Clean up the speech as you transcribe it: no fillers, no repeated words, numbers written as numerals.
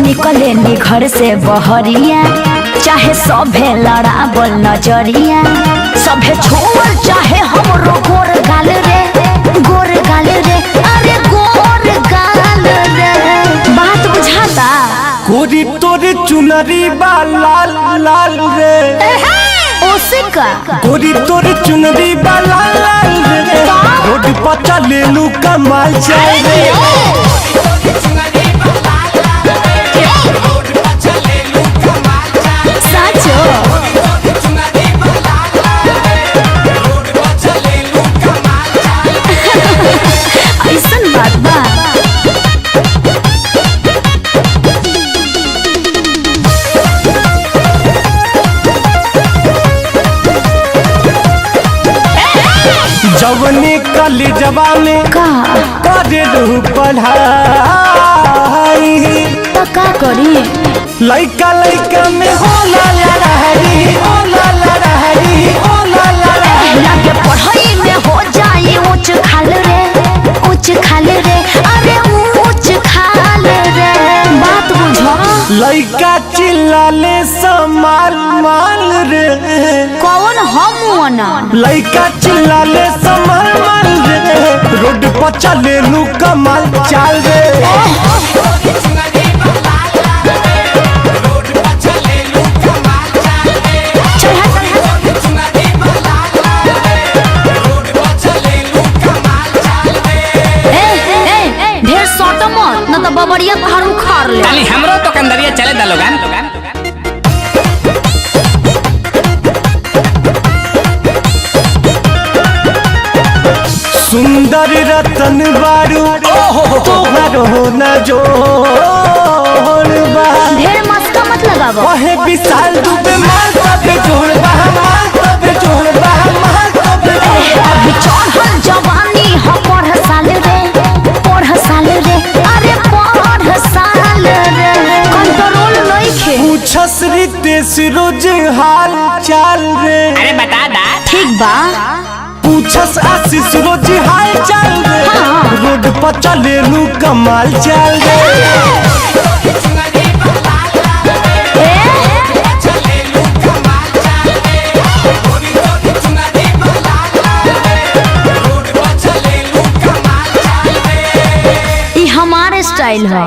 निकले नी घर से बहरिया, चाहे सभे लड़ावल नजरिया, सभे छोड़ चाहे हमरो गोर गाल रे, गोर गाल रे, अरे गोर गाल रे। बात बुझाता? गोरी तोरे चुनरी बा लाल लाल रे, ओसे का गोरी तोरे चुनरी बा लाल लाल रे, रोड पर चले लू कमाल जाए रे। ऐसन बात बा? जवनी कली जवानी का करे रहू पढ़ाई, तो का करी? लइका लइका में होला लड़ाई, होला लड़ाई, होला लड़ाई। लगे पढ़ाई में हो जाए ऊंच खाल रे, ऊंच खाल रे, अरे ऊंच खाल रे। बात बुझो? लइका चिल्लाले समाल माल रे, कौन हम ना? लइका चिल्लाले समाल माल रे, रोड पर चले लू कमाल चाल रे। ढेर सोटो मत न तो बबड़िया पहाड़ उखाड़ ले। ताली हमरो तो कंदरिया चले दा लोगन। सुंदर रतन बारू तोहर हो न जोड़ बा, ढेर मस्का मत लगावो। ओहे विशाल दुबे माल तबे जोड़ बा, माल तबे जोड़ बा, माल तबे जोड़ बा। अभी चढ़ल जवानी हो पढ़ साल रे, पढ़ साल रे, अरे पढ़ साल रे। कंट्रोल नइखे। पूछस रितेश रोज हाल चाल रे, अरे बता दा। ठीक बा? पूछस आशीष रोज हाल चाल रे, हाँ। रोड पर चले लू कमाल चाल रे। ई हमारे स्टाइल है।